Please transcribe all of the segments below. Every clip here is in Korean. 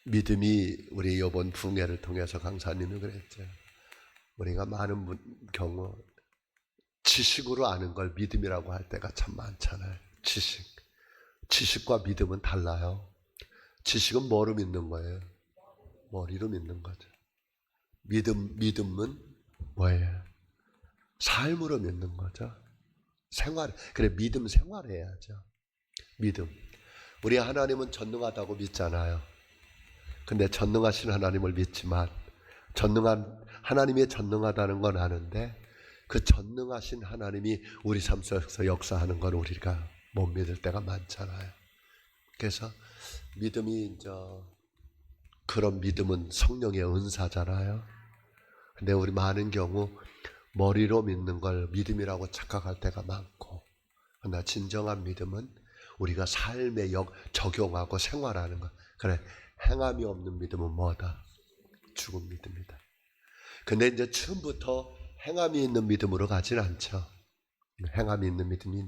믿음이 우리 이번 붕괴를 통해서 강사님이 그랬죠. 우리가 많은 경우 지식으로 아는 걸 믿음이라고 할 때가 참 많잖아요. 지식과 믿음은 달라요. 지식은 뭐로 믿는 거예요? 머리로 믿는 거죠. 믿음은 뭐예요? 삶으로 믿는 거죠. 그래, 믿음 생활해야죠. 믿음. 우리 하나님은 전능하다고 믿잖아요. 근데 전능하신 하나님을 믿지만, 하나님이 전능하다는 건 아는데, 그 전능하신 하나님이 우리 삶 속에서 역사하는 건 우리가 못 믿을 때가 많잖아요. 그래서 믿음이 그런 믿음은 성령의 은사잖아요. 근데 우리 많은 경우 머리로 믿는 걸 믿음이라고 착각할 때가 많고, 그러나 진정한 믿음은 우리가 삶에 적용하고 생활하는 것. 그래, 행함이 없는 믿음은 뭐다? 죽은 믿음이다. 근데 이제 처음부터 행함이 있는 믿음으로 가진 않죠. 행함이 있는 믿음이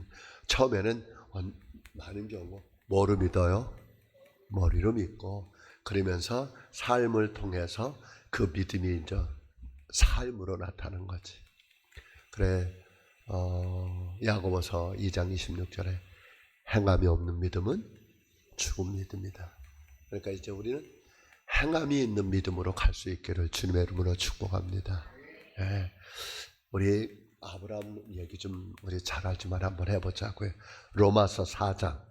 처음에는 많은 경우 뭐로 믿어요? 머리로 믿고, 그러면서 삶을 통해서 그 믿음이 이제 삶으로 나타나는 거지. 그래, 야고보서 2장 26절에 행함이 없는 믿음은 죽은 믿음이다. 그러니까 이제 우리는 행함이 있는 믿음으로 갈 수 있기를 주님의 이름으로 축복합니다. 예, 우리 아브라함 얘기 좀 우리 잘 알지만 한번 해보자고요. 로마서 4장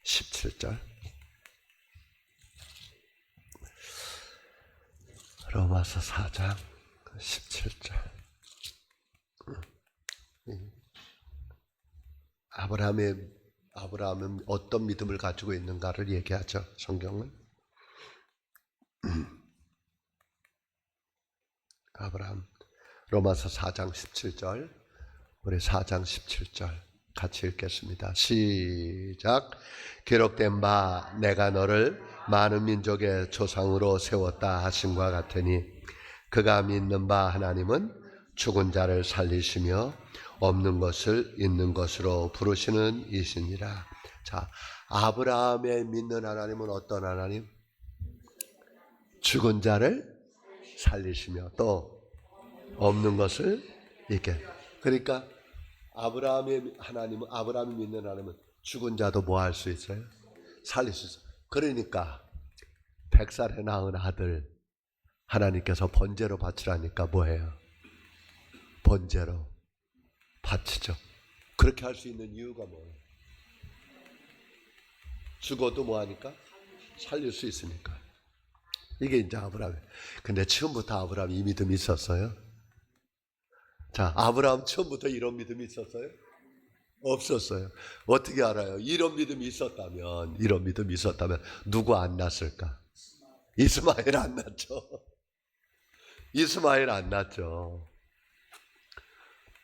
17절. 로마서 4장 17절. 아브라함은 어떤 믿음을 가지고 있는가를 얘기하죠, 성경은. 아브라함, 로마서 4장 17절, 우리 4장 17절 같이 읽겠습니다. 시작. 기록된 바 내가 너를 많은 민족의 조상으로 세웠다 하신과 같으니 그가 믿는 바 하나님은 죽은 자를 살리시며 없는 것을 있는 것으로 부르시는 이시니라. 자, 아브라함의 믿는 하나님은 어떤 하나님? 죽은 자를 살리시며 또 없는 것을 있게. 그러니까 아브라함의 하나님은, 아브라함이 믿는 하나님은 죽은 자도 뭐 할 수 있어요? 살릴 수 있어요. 그러니까 100살에 낳은 아들 하나님께서 번제로 바치라니까 뭐예요? 번제로 바치죠. 그렇게 할 수 있는 이유가 뭐예요? 죽어도 뭐하니까? 살릴 수 있으니까. 이게 이제 아브라함. 근데 처음부터 아브라함 이 믿음이 있었어요? 자, 아브라함 처음부터 이런 믿음이 있었어요? 없었어요. 어떻게 알아요? 이런 믿음이 있었다면 누구 안 낳았을까? 이스마엘 안 낳죠. 이스마엘 안 낳죠.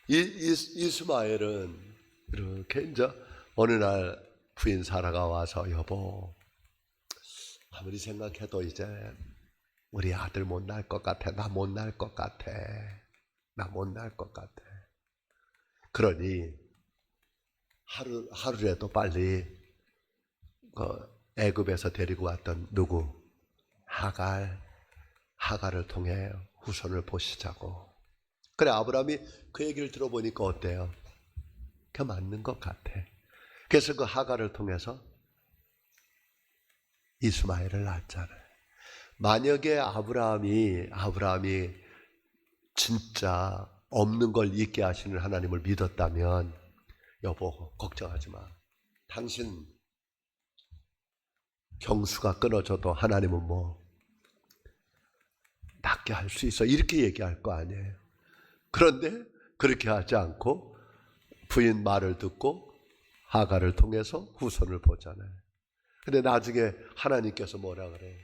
이스마엘은 이렇게 이제 어느 날 부인 사라가 와서 여보, 아무리 생각해도 이제 우리 아들 못 낳을 것 같아. 나 못 낳을 것 같아. 그러니 하루라도 빨리 애굽에서 데리고 왔던 누구? 하갈을 통해 후손을 보시자고. 그래, 아브라함이 그 얘기를 들어보니까 어때요? 그 맞는 것 같아. 그래서 그 하갈을 통해서 이스마엘을 낳았잖아요. 만약에 아브라함이 진짜 없는 걸 있게 하시는 하나님을 믿었다면, 여보 걱정하지 마. 당신 경수가 끊어져도 하나님은 뭐 낫게 할 수 있어. 이렇게 얘기할 거 아니에요. 그런데 그렇게 하지 않고 부인 말을 듣고 하갈을 통해서 후손을 보잖아요. 근데 나중에 하나님께서 뭐라 그래요?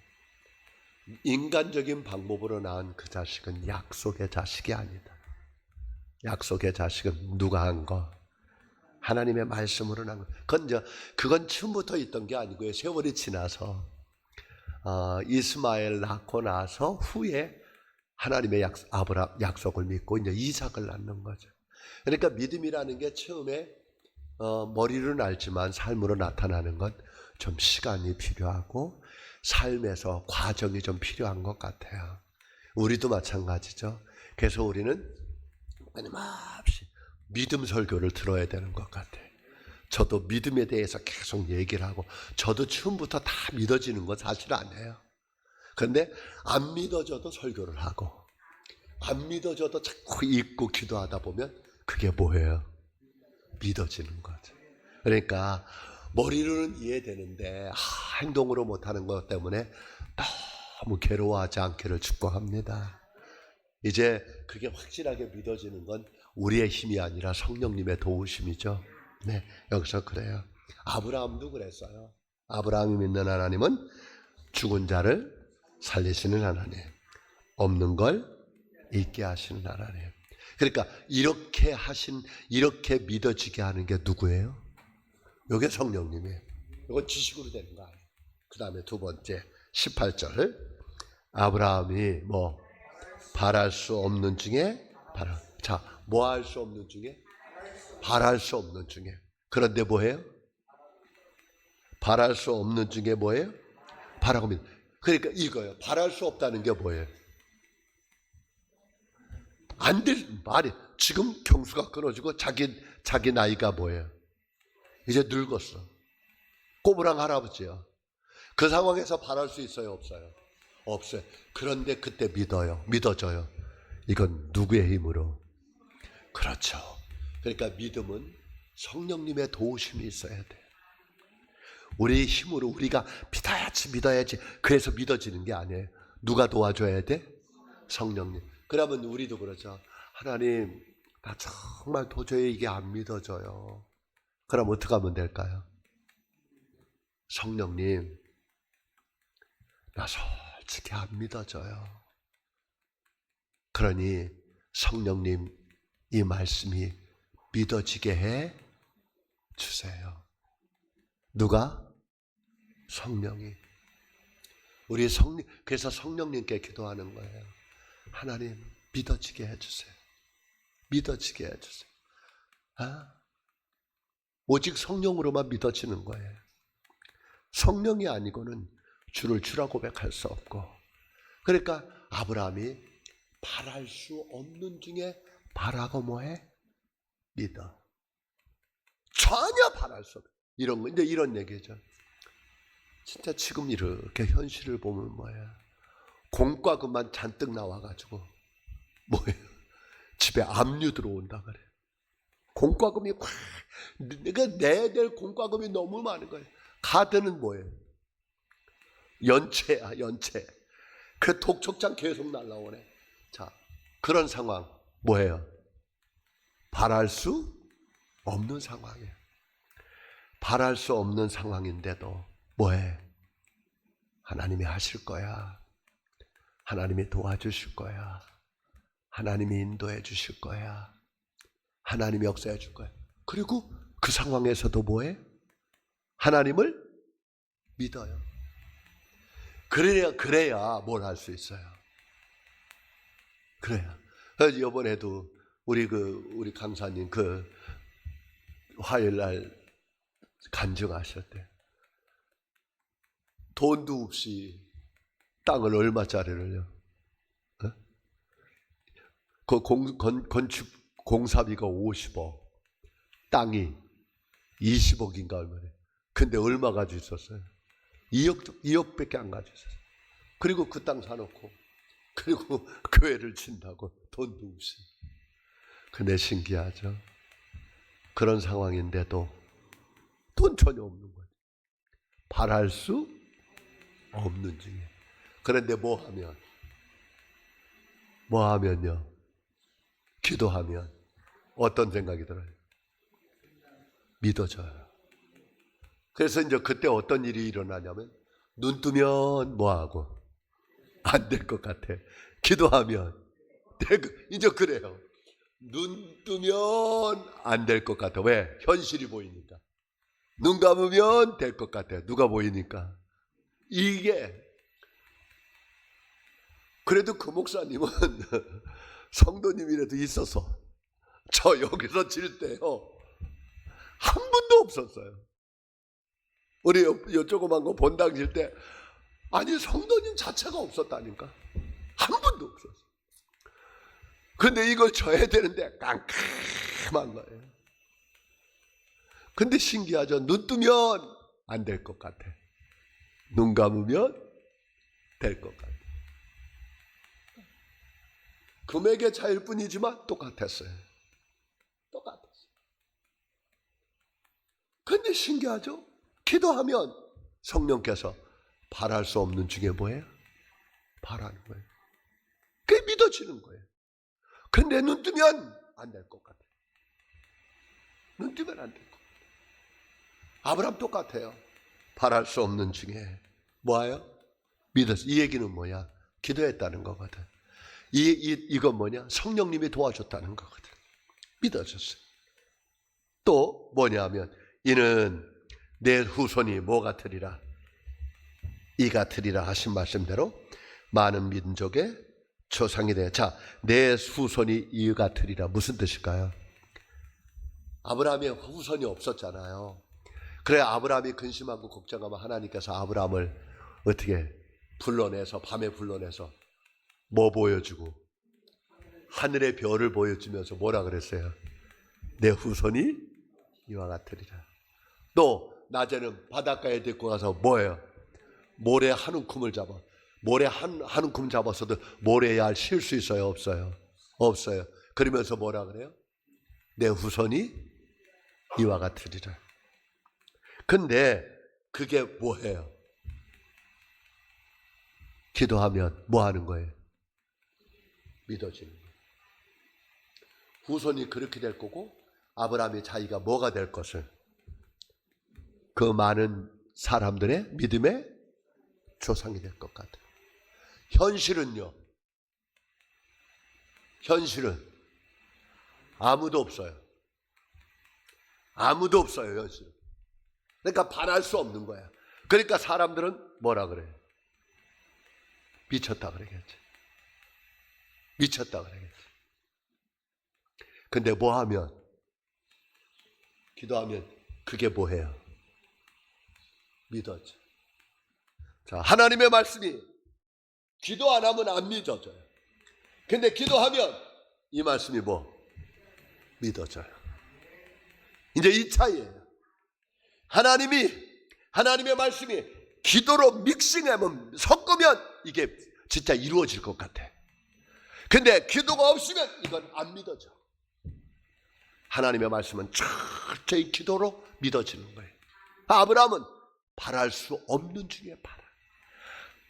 인간적인 방법으로 낳은 그 자식은 약속의 자식이 아니다. 약속의 자식은 누가 한 거? 하나님의 말씀으로 낳은 거. 그건 처음부터 있던 게 아니고요. 세월이 지나서 이스마엘 낳고 나서 후에 하나님의 약속을 믿고 이제 이삭을 낳는 거죠. 그러니까 믿음이라는 게 처음에 머리로 낳지만 삶으로 나타나는 건 좀 시간이 필요하고 삶에서 과정이 좀 필요한 것 같아요. 우리도 마찬가지죠. 그래서 우리는 끊임없이 믿음 설교를 들어야 되는 것 같아요. 저도 믿음에 대해서 계속 얘기를 하고, 저도 처음부터 다 믿어지는 건 사실 아니에요. 그런데 안 믿어져도 설교를 하고, 안 믿어져도 자꾸 읽고 기도하다 보면 그게 뭐예요? 믿어지는 거죠. 그러니까 머리로는 이해되는데 행동으로 못하는 것 때문에 너무 괴로워하지 않기를 축복합니다. 이제 그게 확실하게 믿어지는 건 우리의 힘이 아니라 성령님의 도우심이죠. 네, 여기서 그래요. 아브라함도 그랬어요. 아브라함이 믿는 하나님은 죽은 자를 살리시는 하나님, 없는 걸 있게 하시는 하나님. 그러니까 이렇게 믿어지게 하는 게 누구예요? 이게 성령님이에요. 이건 지식으로 되는 거 아니에요. 그 다음에 두 번째 18절, 아브라함이 바랄 수 없는 중에 뭐 할 수 없는 중에? 바랄 수 없는 중에. 그런데 뭐예요? 바랄 수 없는 중에 뭐예요? 바라고 믿는. 그러니까 이거예요. 바랄 수 없다는 게 뭐예요? 안 될 말이. 지금 경수가 끊어지고 자기 나이가 뭐예요? 이제 늙었어. 꼬부랑 할아버지야. 그 상황에서 바랄 수 있어요, 없어요? 없어요. 그런데 그때 믿어져요. 이건 누구의 힘으로? 그렇죠. 그러니까 믿음은 성령님의 도우심이 있어야 돼. 우리의 힘으로 우리가 믿어야지. 그래서 믿어지는 게 아니에요. 누가 도와줘야 돼? 성령님. 그러면 우리도 그러죠. 하나님, 나 정말 도저히 이게 안 믿어져요. 그럼 어떻게 하면 될까요? 성령님, 나 솔직히 안 믿어져요. 그러니 성령님, 이 말씀이 믿어지게 해 주세요. 누가? 성령이. 그래서 성령님께 기도하는 거예요. 하나님, 믿어지게 해주세요. 믿어지게 해주세요. 오직 성령으로만 믿어지는 거예요. 성령이 아니고는 주를 주라 고백할 수 없고. 그러니까 아브라함이 바랄 수 없는 중에 바라고 뭐해? 믿어. 전혀 바랄 수 없어. 이런 거, 이제 이런 얘기죠. 진짜 지금 이렇게 현실을 보면 뭐야? 공과 금만 잔뜩 나와가지고 뭐예요? 집에 압류 들어온다 그래. 공과금이 내가 내야 될 공과금이 너무 많은 거예요. 카드는 뭐예요? 연체야, 연체. 그 독촉장 계속 날라오네. 자, 그런 상황 뭐예요? 바랄 수 없는 상황이에요. 바랄 수 없는 상황인데도 뭐해? 하나님이 하실 거야. 하나님이 도와주실 거야. 하나님이 인도해 주실 거야. 하나님이 역사해 줄 거야. 그리고 그 상황에서도 뭐해? 하나님을 믿어요. 그래야 뭘 할 수 있어요. 그래야. 이번에도 우리 강사님 화요일 날 간증하셨대. 돈도 없이 땅을 얼마짜리를요? 그 건축 공사비가 50억, 땅이 20억인가 얼마래. 근데 얼마 가지고 있었어요? 2억밖에 안 가지고 있었어요. 그리고 그 땅 사놓고, 그리고 교회를 친다고 돈도 없이. 근데 신기하죠? 그런 상황인데도 돈 전혀 없는 거죠. 바랄 수 없는 중에. 그런데 뭐 하면요? 기도하면 어떤 생각이 들어요? 믿어져요. 그래서 이제 그때 어떤 일이 일어나냐면, 눈 뜨면 뭐하고? 안 될 것 같아. 기도하면 이제 그래요. 눈 뜨면 안 될 것 같아. 왜? 현실이 보이니까. 눈 감으면 될 것 같아. 누가 보이니까. 이게 그래도 그 목사님은 성도님이라도 있어서 저 여기서 질 때요 한 분도 없었어요. 우리 요 조그만 거 본당질 때 아니 성도님 자체가 없었다니까. 한 분도 없었어. 근데 이걸 져야 되는데 깜깜한 거예요. 근데 신기하죠. 눈 뜨면 안 될 것 같아. 눈 감으면 될 것 같아. 금액의 차이일 뿐이지만 똑같았어요. 똑같았어요. 근데 신기하죠. 기도하면 성령께서 바랄 수 없는 중에 뭐예요? 바라는 거예요. 그게 믿어지는 거예요. 근데 눈 뜨면 안 될 것 같아요. 눈 뜨면 안 될 것 같아요. 아브라함 똑같아요. 바랄 수 없는 중에 뭐예요? 믿었어. 이 얘기는 뭐야? 기도했다는 거거든. 이건 뭐냐? 성령님이 도와줬다는 거거든. 믿어졌어요. 또 뭐냐면 이는 내 후손이 뭐 같으리라? 이 같으리라 하신 말씀대로 많은 민족의 조상이 돼. 자, 내 후손이 이 같으리라 무슨 뜻일까요? 아브라함의 후손이 없었잖아요. 그래 아브라함이 근심하고 걱정하면 하나님께서 아브라함을 어떻게 불러내서 밤에 불러내서 뭐 보여주고 하늘의 별을 보여주면서 뭐라 그랬어요? 내 후손이 이와 같으리라. 또 낮에는 바닷가에 데리고 가서 뭐예요? 모래 한 움큼을 잡아. 모래 한 움큼 잡았어도 모래에 알 실 수 있어요? 없어요? 없어요. 그러면서 뭐라 그래요? 내 후손이 이와 같으리라. 근데 그게 뭐예요? 기도하면 뭐 하는 거예요? 믿어지는 거예요. 후손이 그렇게 될 거고 아브라함이 자기가 뭐가 될 것을 그 많은 사람들의 믿음의 조상이 될 것 같아요. 현실은요. 현실은 아무도 없어요. 아무도 없어요. 현실은. 그러니까 바랄 수 없는 거야. 그러니까 사람들은 뭐라 그래요? 미쳤다 그러겠지. 미쳤다 그러겠지. 근데 뭐 하면? 기도하면 그게 뭐예요? 믿어져. 자, 하나님의 말씀이 기도 안 하면 안 믿어져요. 근데 기도하면 이 말씀이 뭐? 믿어져요. 이제 이 차이예요. 하나님의 말씀이 기도로 믹싱하면 섞으면 이게 진짜 이루어질 것 같아. 근데 기도가 없으면 이건 안 믿어져. 하나님의 말씀은 철저히 기도로 믿어지는 거예요. 아브라함은 바랄 수 없는 중에 바라.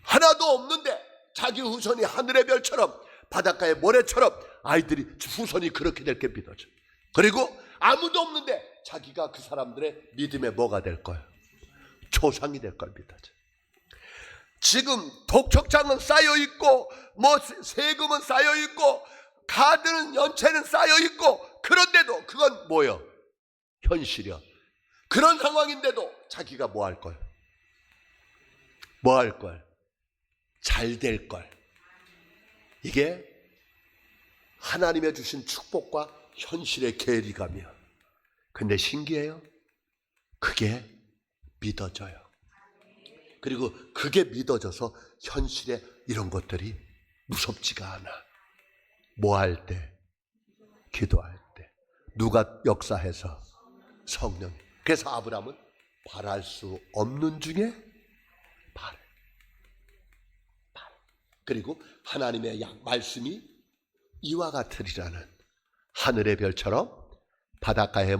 하나도 없는데 자기 후손이 하늘의 별처럼 바닷가의 모래처럼 아이들이 후손이 그렇게 될 게 믿어져. 그리고 아무도 없는데 자기가 그 사람들의 믿음에 뭐가 될 거예요? 조상이 될 걸 믿어져. 지금 독촉장은 쌓여 있고 뭐 세금은 쌓여 있고 카드는 연체는 쌓여 있고 그런데도 그건 뭐요? 현실이요. 그런 상황인데도 자기가 뭐 할 걸? 뭐 할 걸? 잘 될 걸. 이게 하나님의 주신 축복과 현실의 괴리감이야. 근데 신기해요. 그게 믿어져요. 그리고 그게 믿어져서 현실에 이런 것들이 무섭지가 않아. 뭐 할 때? 기도할 때. 누가 역사해서? 성령. 그래서 아브라함은 바랄 수 없는 중에 바래. 그리고 하나님의 말씀이 이와 같으리라는 하늘의 별처럼 바닷가의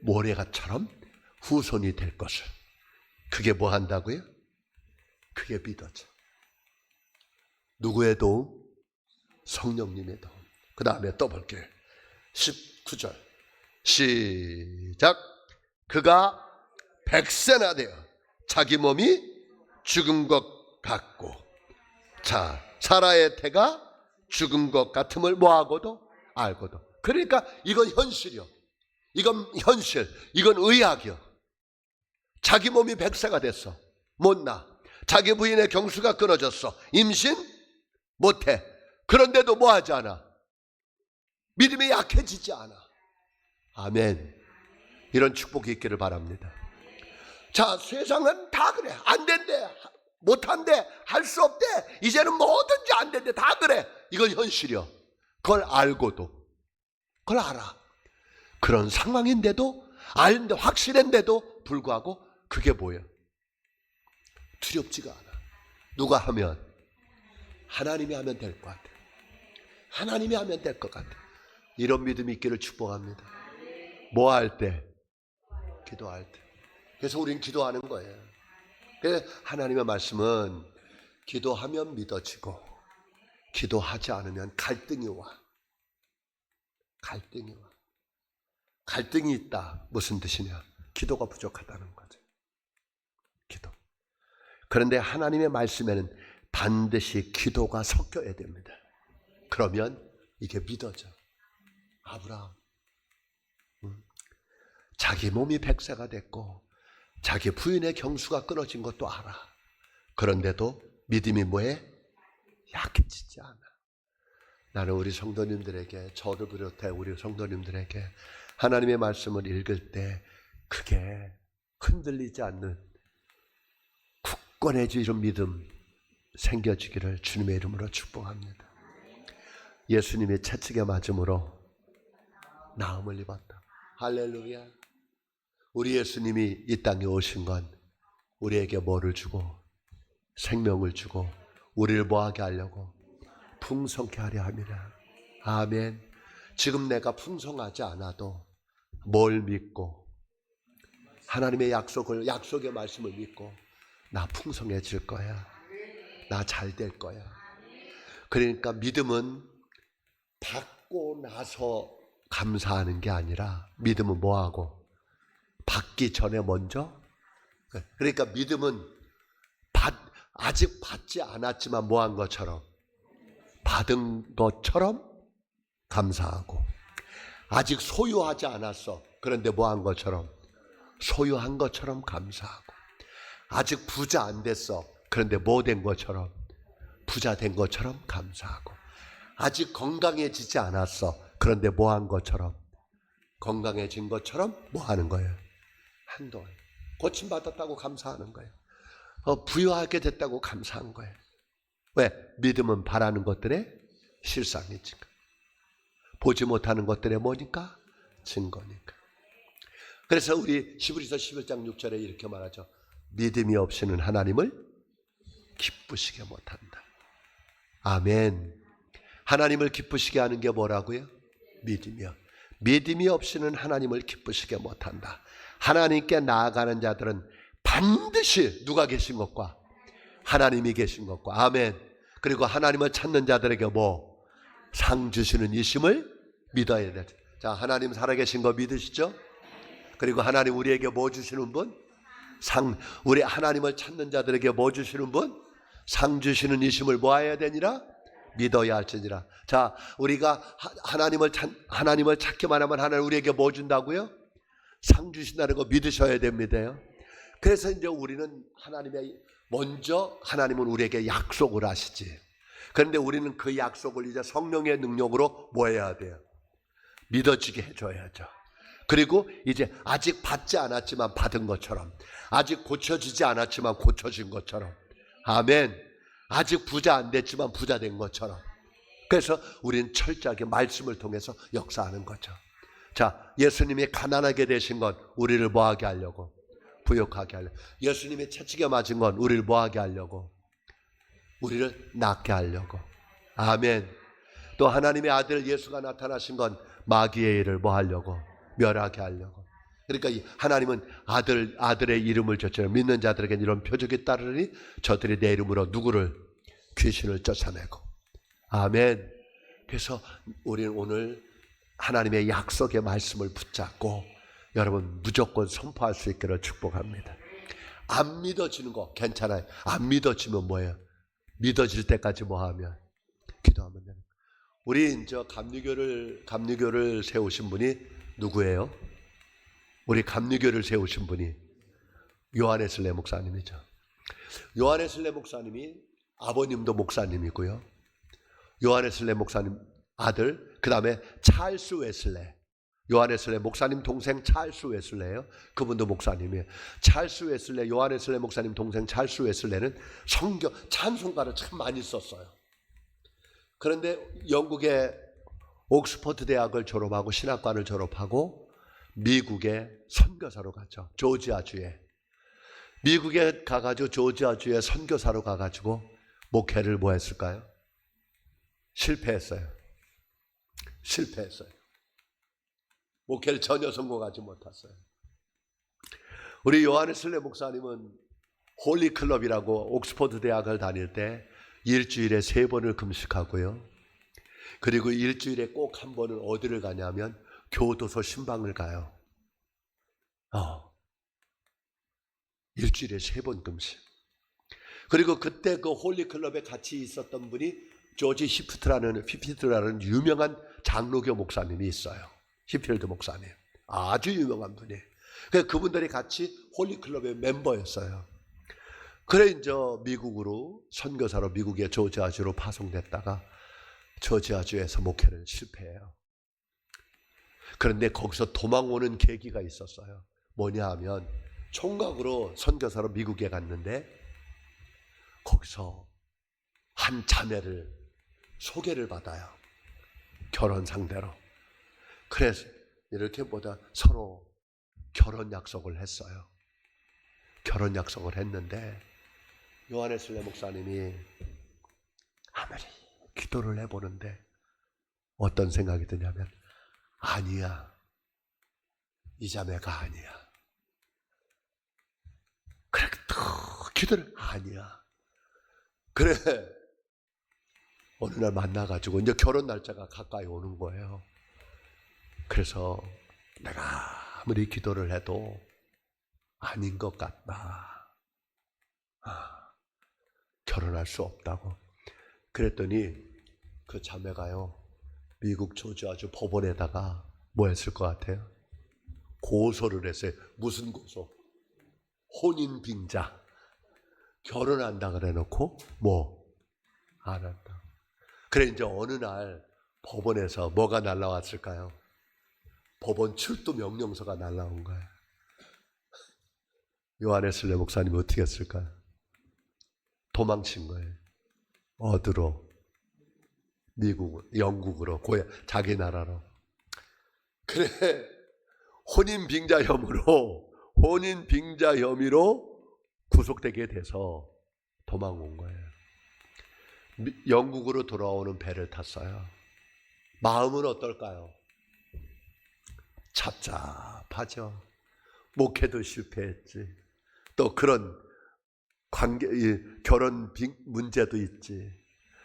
모래가처럼 후손이 될 것을. 그게 뭐 한다고요? 그게 믿어져. 누구의 도움? 성령님의 도움. 그 다음에 또 볼게요. 19절 시작. 그가 100세나 되어 자기 몸이 죽은 것 같고, 자, 사라의 태가 죽은 것 같음을 뭐하고도 알고도. 그러니까 이건 현실이요. 이건 현실. 이건 의학이요. 자기 몸이 100세가 됐어. 못 나. 자기 부인의 경수가 끊어졌어. 임신 못해. 그런데도 뭐 하지 않아? 믿음이 약해지지 않아. 아멘. 이런 축복이 있기를 바랍니다. 자, 세상은 다 그래. 안 된대, 못한대, 할 수 없대, 이제는 뭐든지 안 된대, 다 그래. 이건 현실이요. 그걸 알고도, 그걸 알아. 그런 상황인데도, 아는데 확실한데도 불구하고 그게 뭐예요? 두렵지가 않아. 누가 하면? 하나님이 하면 될 것 같아. 하나님이 하면 될 것 같아. 이런 믿음이 있기를 축복합니다. 뭐 할 때? 기도할 때. 그래서 우리는 기도하는 거예요. 그래서 하나님의 말씀은 기도하면 믿어지고 기도하지 않으면 갈등이 와. 갈등이 와. 갈등이 있다. 무슨 뜻이냐? 기도가 부족하다는 거죠. 기도. 그런데 하나님의 말씀에는 반드시 기도가 섞여야 됩니다. 그러면 이게 믿어져. 아브라함, 자기 몸이 백세가 됐고 자기 부인의 경수가 끊어진 것도 알아. 그런데도 믿음이 뭐해? 약해지지 않아. 나는 우리 성도님들에게, 저를 비롯해 우리 성도님들에게 하나님의 말씀을 읽을 때 그게 흔들리지 않는 굳건해지는 믿음 생겨지기를 주님의 이름으로 축복합니다. 예수님이 채찍에 맞음으로 나음을 입었다. 할렐루야. 우리 예수님이 이 땅에 오신 건 우리에게 뭐를 주고? 생명을 주고 우리를 뭐하게 하려고? 풍성케 하려 함이라. 아멘. 지금 내가 풍성하지 않아도 뭘 믿고? 하나님의 약속의 말씀을 믿고 나 풍성해질 거야. 나 잘 될 거야. 그러니까 믿음은 받고 나서 감사하는 게 아니라 믿음은 뭐하고? 받기 전에 먼저. 그러니까 믿음은 아직 받지 않았지만 뭐한 것처럼, 받은 것처럼 감사하고, 아직 소유하지 않았어. 그런데 뭐한 것처럼, 소유한 것처럼 감사하고, 아직 부자 안 됐어. 그런데 뭐 된 것처럼, 부자 된 것처럼 감사하고, 아직 건강해지지 않았어. 그런데 뭐 한 것처럼, 건강해진 것처럼 뭐 하는 거예요? 한동안 고침받았다고 감사하는 거예요. 부유하게 됐다고 감사한 거예요. 왜? 믿음은 바라는 것들의 실상이니까. 보지 못하는 것들의 뭐니까? 증거니까. 그래서 우리 히브리서 11장 6절에 이렇게 말하죠. 믿음이 없이는 하나님을 기쁘시게 못한다. 아멘. 하나님을 기쁘시게 하는 게 뭐라고요? 믿음이요. 믿음이 없이는 하나님을 기쁘시게 못한다. 하나님께 나아가는 자들은 반드시 누가 계신 것과? 하나님이 계신 것과. 아멘. 그리고 하나님을 찾는 자들에게 뭐? 상 주시는 이심을 믿어야 돼. 자, 하나님 살아계신 거 믿으시죠? 그리고 하나님 우리에게 뭐 주시는 분? 우리 하나님을 찾는 자들에게 뭐 주시는 분? 상 주시는 이심을 뭐 해야 되니라? 믿어야 할지니라. 자, 우리가 하나님을 찾기만 하면 하나님 우리에게 뭐 준다고요? 상 주신다는 거 믿으셔야 됩니다요. 그래서 이제 우리는 먼저 하나님은 우리에게 약속을 하시지. 그런데 우리는 그 약속을 이제 성령의 능력으로 뭐 해야 돼요? 믿어지게 해줘야죠. 그리고 이제 아직 받지 않았지만 받은 것처럼, 아직 고쳐지지 않았지만 고쳐진 것처럼, 아멘. 아직 부자 안 됐지만 부자 된 것처럼. 그래서 우리는 철저하게 말씀을 통해서 역사하는 거죠. 자, 예수님이 가난하게 되신 건 우리를 뭐하게 하려고? 부욕하게 하려고. 예수님이 채찍에 맞은 건 우리를 뭐하게 하려고? 우리를 낫게 하려고. 아멘. 또 하나님의 아들 예수가 나타나신 건 마귀의 일을 뭐 하려고? 멸하게 하려고. 그러니까 하나님은 아들의 이름을 줬잖아요. 믿는 자들에게 이런 표적이 따르니 저들이 내 이름으로 누구를? 귀신을 쫓아내고. 아멘. 그래서 우리는 오늘 하나님의 약속의 말씀을 붙잡고 여러분 무조건 선포할 수 있기를 축복합니다. 안 믿어지는 거 괜찮아요. 안 믿어지면 뭐예요? 믿어질 때까지 뭐 하면? 기도하면 되는 거예요. 우리 이제 감리교를 세우신 분이 누구예요? 우리 감리교를 세우신 분이 요한에슬레 목사님이죠. 요한에슬레 목사님이 아버님도 목사님이고요. 요한에슬레 목사님 아들, 그 다음에 찰스 웨슬레, 요한 웨슬레 목사님 동생 찰스 웨슬레예요. 그분도 목사님이에요. 찰스 웨슬레, 요한 웨슬레 목사님 동생 찰스 웨슬레는 찬송가를 참 많이 썼어요. 그런데 영국의 옥스퍼드 대학을 졸업하고 신학과를 졸업하고 미국에 선교사로 갔죠. 조지아주에. 미국에 가가지고 조지아주에 선교사로 가가지고 목회를 뭐 했을까요? 실패했어요. 목회를 전혀 성공하지 못했어요. 우리 요한 웨슬레 목사님은 홀리클럽이라고 옥스퍼드 대학을 다닐 때 일주일에 3번을 금식하고요. 그리고 일주일에 꼭 한 번은 어디를 가냐면 교도소 신방을 가요. 일주일에 3번 금식. 그리고 그때 그 홀리클럽에 같이 있었던 분이 조지 히피트라는 유명한 장로교 목사님이 있어요. 히필드 목사님. 아주 유명한 분이에요. 그분들이 같이 홀리클럽의 멤버였어요. 그래 이제 미국으로 선교사로 미국의 조지아주로 파송됐다가 조지아주에서 목회를 실패해요. 그런데 거기서 도망오는 계기가 있었어요. 뭐냐 하면 총각으로 선교사로 미국에 갔는데 거기서 한 자매를 소개를 받아요. 결혼 상대로. 그래서 이렇게 보다 서로 결혼 약속을 했어요. 결혼 약속을 했는데 요한 웨슬레 목사님이 아무리 기도를 해보는데 어떤 생각이 드냐면 아니야. 이 자매가 아니야. 그래 또 기도를 아니야. 그래 어느 날 만나가지고 이제 결혼 날짜가 가까이 오는 거예요. 그래서 내가 아무리 기도를 해도 아닌 것 같다. 결혼할 수 없다고. 그랬더니 그 자매가요 미국 조지아주 법원에다가 뭐 했을 것 같아요? 고소를 했어요. 무슨 고소? 혼인빙자. 결혼한다 그래 놓고 뭐 안 한다. 그래 이제 어느 날 법원에서 뭐가 날라왔을까요? 법원 출두 명령서가 날라온 거예요. 요한 웨슬레 목사님이 어떻게 했을까요? 도망친 거예요. 어디로? 미국, 영국으로, 자기 나라로. 그래 혼인빙자 혐의로 구속되게 돼서 도망온 거예요. 영국으로 돌아오는 배를 탔어요. 마음은 어떨까요? 답답하죠. 목회도 실패했지. 또 그런 결혼 문제도 있지.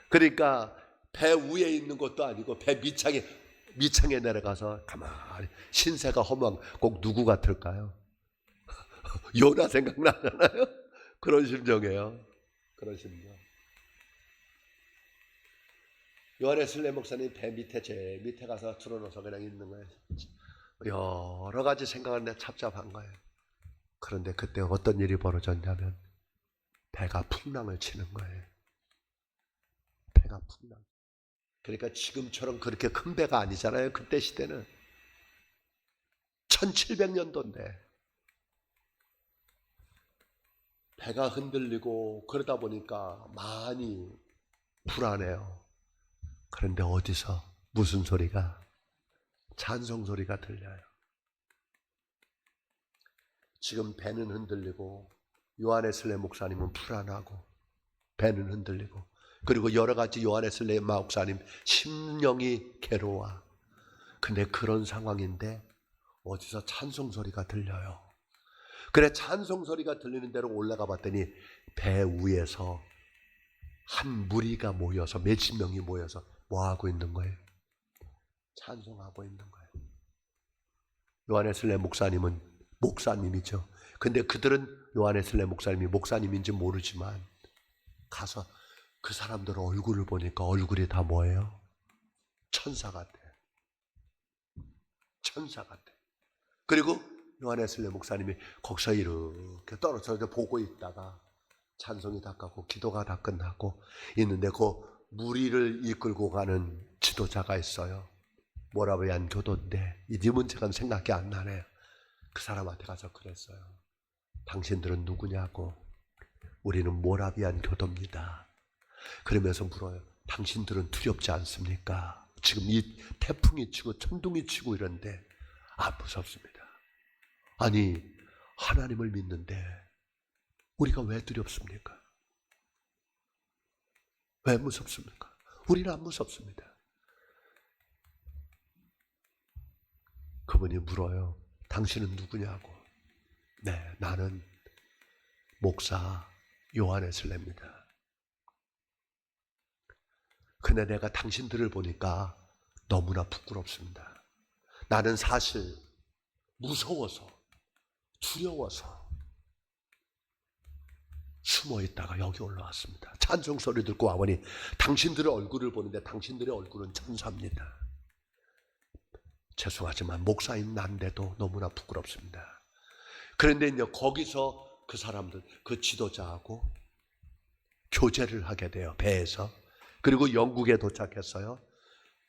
그러니까 배 위에 있는 것도 아니고 배 밑창에 내려가서 가만히 신세가 허무한 꼭 누구 같을까요? 요나 생각나잖아요. 그런 심정이에요. 그런 심정. 요한 웨슬레 목사님 배 밑에 제일 밑에 가서 틀어놓아서 그냥 있는 거예요. 여러 가지 생각하는데 답답한 거예요. 그런데 그때 어떤 일이 벌어졌냐면 배가 풍랑을 치는 거예요. 배가 풍랑. 그러니까 지금처럼 그렇게 큰 배가 아니잖아요. 그때 시대는 1700년도인데 배가 흔들리고 그러다 보니까 많이 불안해요. 그런데 어디서 무슨 소리가? 찬송 소리가 들려요. 지금 배는 흔들리고 요한 웨슬레 목사님은 불안하고 배는 흔들리고 그리고 여러 가지 요한 웨슬레 목사님 심령이 괴로워. 근데 그런 상황인데 어디서 찬송 소리가 들려요. 그래 찬송 소리가 들리는 대로 올라가 봤더니 배 위에서 한 무리가 모여서 몇십 명이 모여서 뭐 하고 있는 거예요? 찬송하고 있는 거예요. 요한 웨슬레 목사님은 목사님이죠. 근데 그들은 요한 웨슬레 목사님이 목사님인지 모르지만 가서 그 사람들 얼굴을 보니까 얼굴이 다 뭐예요? 천사 같아. 천사 같아. 그리고 요한 웨슬레 목사님이 거기서 이렇게 떨어져서 보고 있다가 찬송이 다 끝나고 기도가 다 끝나고 있는데 그 무리를 이끌고 가는 지도자가 있어요. 모라비안 교도인데 이 문제가 생각이 안 나네요. 그 사람한테 가서 그랬어요. 당신들은 누구냐고. 우리는 모라비안 교도입니다. 그러면서 물어요. 당신들은 두렵지 않습니까? 지금 이 태풍이 치고 천둥이 치고 이런데 무섭습니다. 아니, 하나님을 믿는데 우리가 왜 두렵습니까? 왜 무섭습니까? 우리는 안 무섭습니다. 그분이 물어요. 당신은 누구냐고. 네, 나는 목사 요한웨슬레입니다. 근데 내가 당신들을 보니까 너무나 부끄럽습니다. 나는 사실 무서워서, 두려워서 숨어 있다가 여기 올라왔습니다. 찬송 소리 듣고 와보니 당신들의 얼굴을 보는데 당신들의 얼굴은 천사입니다. 죄송하지만 목사인 난데도 너무나 부끄럽습니다. 그런데 이제 거기서 그 사람들, 그 지도자하고 교제를 하게 돼요. 배에서. 그리고 영국에 도착했어요.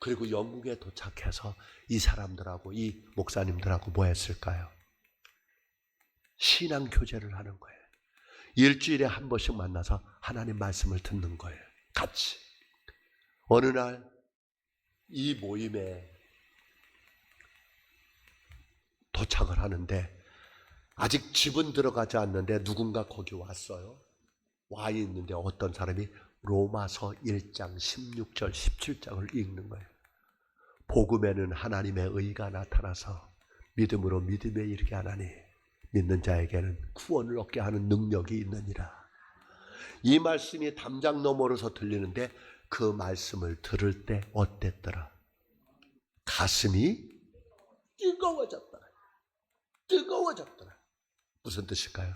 그리고 영국에 도착해서 이 사람들하고 이 목사님들하고 뭐 했을까요? 신앙 교제를 하는 거예요. 일주일에 한 번씩 만나서 하나님 말씀을 듣는 거예요. 같이. 어느 날 이 모임에 도착을 하는데 아직 집은 들어가지 않는데 누군가 거기 왔어요. 와 있는데 어떤 사람이 로마서 1장 16절 17장을 읽는 거예요. 복음에는 하나님의 의가 나타나서 믿음으로 믿음에 이르게 하나니 믿는 자에게는 구원을 얻게 하는 능력이 있느니라. 이 말씀이 담장 너머로서 들리는데 그 말씀을 들을 때 어땠더라? 가슴이 뜨거워졌더라. 뜨거워졌더라. 무슨 뜻일까요?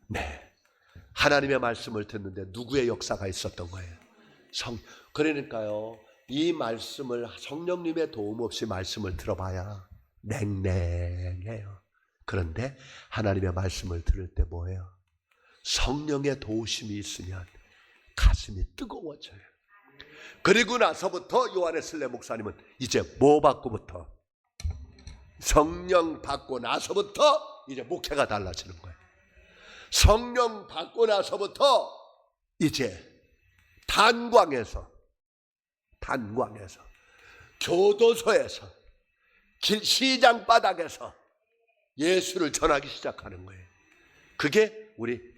네, 하나님의 말씀을 듣는데 누구의 역사가 있었던 거예요? 그러니까요, 이 말씀을 성령님의 도움 없이 말씀을 들어봐야 냉랭해요. 그런데 하나님의 말씀을 들을 때 뭐예요? 성령의 도우심이 있으면 가슴이 뜨거워져요. 그리고 나서부터 요한웨슬레 목사님은 이제 뭐 받고부터? 성령 받고 나서부터 이제 목회가 달라지는 거예요. 성령 받고 나서부터 이제 단광에서 교도소에서 시장 바닥에서 예수를 전하기 시작하는 거예요. 그게 우리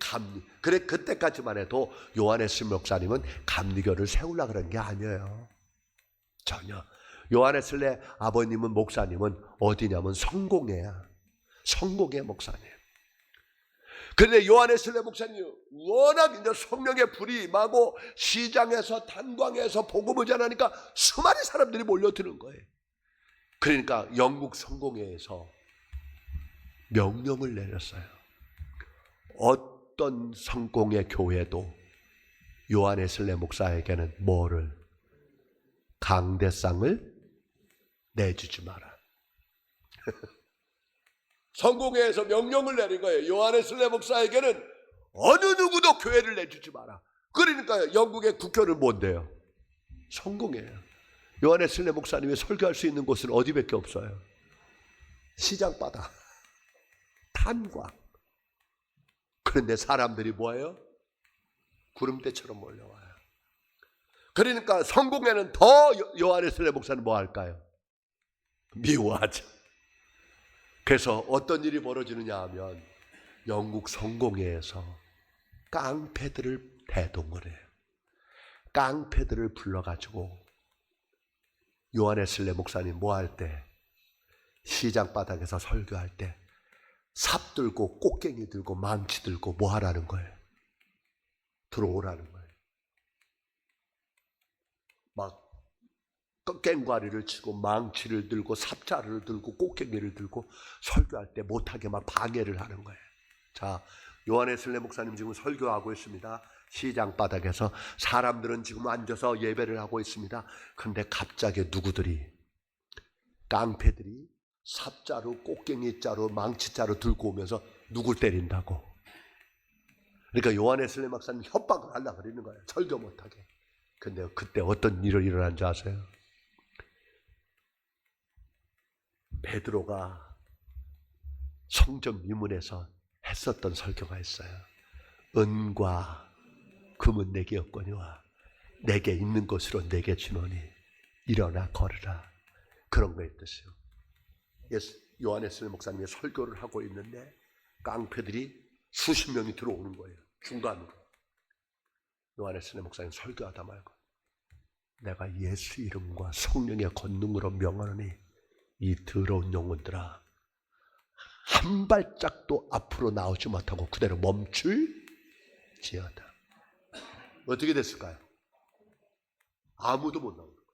그래 그때까지만 해도 요한웨슬레 목사님은 감리교를 세우려고 그런 게 아니에요. 전혀. 요한웨슬레 아버님은 목사님은 어디냐면 성공회야. 성공회 목사님. 그런데 요한웨슬레 목사님이 워낙 이제 성령의 불이 임하고 시장에서 단광에서 복음을 전하니까 수많은 사람들이 몰려드는 거예요. 그러니까 영국 성공회에서 명령을 내렸어요. 어떤 성공회 교회도 요한웨슬레 목사에게는 뭐를? 강대상을 내주지 마라. 성공회에서 명령을 내린 거예요. 요한웨슬레 목사에게는 어느 누구도 교회를 내주지 마라. 그러니까 영국의 국교는 뭔데요? 성공회예요. 요한웨슬레 목사님이 설교할 수 있는 곳은 어디밖에 없어요? 시장바다, 탄광. 그런데 사람들이 뭐예요? 구름대처럼 몰려와요. 그러니까 성공회는 더 요한웨슬레 목사는 뭐 할까요? 미워하죠. 그래서 어떤 일이 벌어지느냐 하면 영국 성공회에서 깡패들을 대동을 해요. 깡패들을 불러가지고 요한웨슬레 목사님 뭐 할 때? 시장 바닥에서 설교할 때 삽 들고 꽃갱이 들고 망치 들고 뭐 하라는 거예요? 들어오라는 거예요. 막 깽과리를 치고 망치를 들고 삽자루를 들고 꽃갱이를 들고 설교할 때 못하게 막 방해를 하는 거예요. 자, 요한웨슬레 목사님 지금 설교하고 있습니다. 시장 바닥에서 사람들은 지금 앉아서 예배를 하고 있습니다. 그런데 갑자기 누구들이, 깡패들이 삽자루, 꽃갱이자루, 망치자루 들고 오면서 누굴 때린다고. 그러니까 요한웨슬레 목사님 협박을 하려고 그러는 거예요. 설교 못하게. 근데 그때 어떤 일이 일어난 줄 아세요? 베드로가 성전 미문에서 했었던 설교가 있어요. 은과 금은 내게 없거니와 내게 있는 것으로 내게 주노니 일어나 걸으라. 그런 거의 뜻이요. 요한에스 목사님이 설교를 하고 있는데 깡패들이 수십 명이 들어오는 거예요. 중간으로. 요한에스 목사님 설교하다 말고 내가 예수 이름과 성령의 권능으로 명하노니 이 더러운 영혼들아 한 발짝도 앞으로 나오지 못하고 그대로 멈출지어다. 어떻게 됐을까요? 아무도 못 나오는 거예요.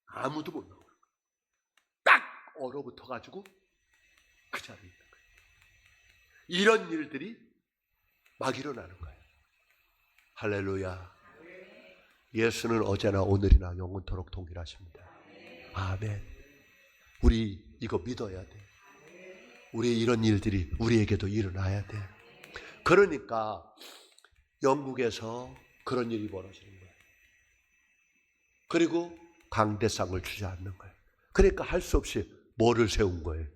아무도 못 나오는 거예요. 딱 얼어붙어가지고 그 자리에 있는 거예요. 이런 일들이 막 일어나는 거예요. 할렐루야. 예수는 어제나 오늘이나 영원토록 동일하십니다. 아멘. 우리 이거 믿어야 돼. 우리 이런 일들이 우리에게도 일어나야 돼. 그러니까 영국에서 그런 일이 벌어지는 거예요. 그리고 강대상을 주저앉는 거예요. 그러니까 할 수 없이 뭐를 세운 거예요?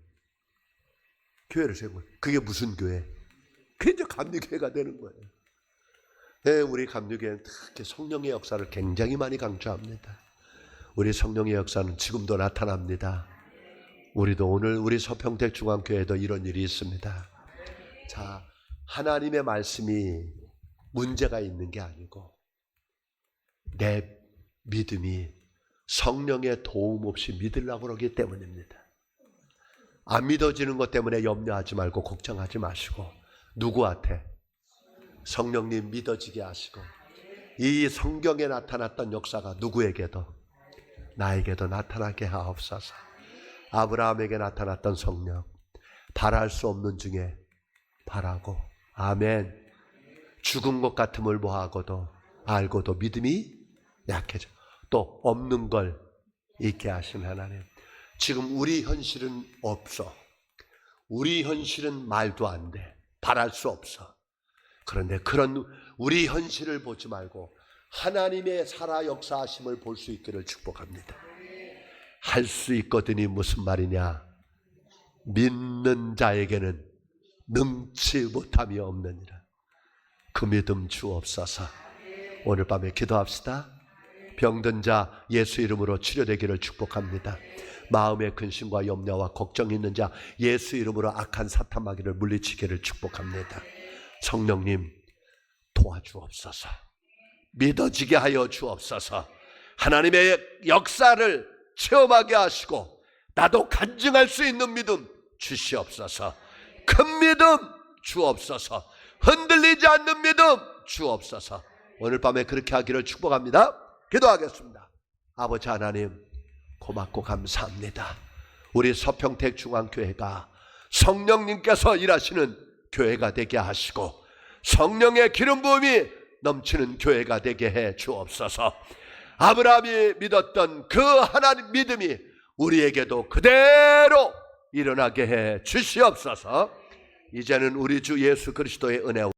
교회를 세운 거예요. 그게 무슨 교회? 그게 이제 감리교회가 되는 거예요. 네, 우리 감리교회는 특히 성령의 역사를 굉장히 많이 강조합니다. 우리 성령의 역사는 지금도 나타납니다. 우리도 오늘 우리 서평택 중앙교회도 이런 일이 있습니다. 자, 하나님의 말씀이 문제가 있는 게 아니고 내 믿음이 성령의 도움 없이 믿으려고 그러기 때문입니다. 안 믿어지는 것 때문에 염려하지 말고 걱정하지 마시고 누구한테? 성령님 믿어지게 하시고 이 성경에 나타났던 역사가 누구에게도 나에게도 나타나게 하옵소서. 아브라함에게 나타났던 성령 바랄 수 없는 중에 바라고 아멘. 죽은 것 같음을 뭐하고도 알고도 믿음이 약해져. 또 없는 걸 있게 하신 하나님. 지금 우리 현실은 없어. 우리 현실은 말도 안 돼. 바랄 수 없어. 그런데 그런 우리 현실을 보지 말고 하나님의 살아 역사하심을 볼 수 있기를 축복합니다. 할 수 있거든이 무슨 말이냐? 믿는 자에게는 능치 못함이 없느니라. 그 믿음 주옵소서. 오늘 밤에 기도합시다. 병든 자 예수 이름으로 치료되기를 축복합니다. 마음의 근심과 염려와 걱정이 있는 자 예수 이름으로 악한 사탄 마귀를 물리치기를 축복합니다. 성령님 도와주옵소서. 믿어지게 하여 주옵소서. 하나님의 역사를 체험하게 하시고 나도 간증할 수 있는 믿음 주시옵소서. 큰 믿음 주옵소서. 흔들리지 않는 믿음 주옵소서. 오늘 밤에 그렇게 하기를 축복합니다. 기도하겠습니다. 아버지 하나님 고맙고 감사합니다. 우리 서평택 중앙교회가 성령님께서 일하시는 교회가 되게 하시고 성령의 기름 부음이 넘치는 교회가 되게 해 주옵소서. 아브라함이 믿었던 그 하나님 믿음이 우리에게도 그대로 일어나게 해 주시옵소서. 이제는 우리 주 예수 그리스도의 은혜와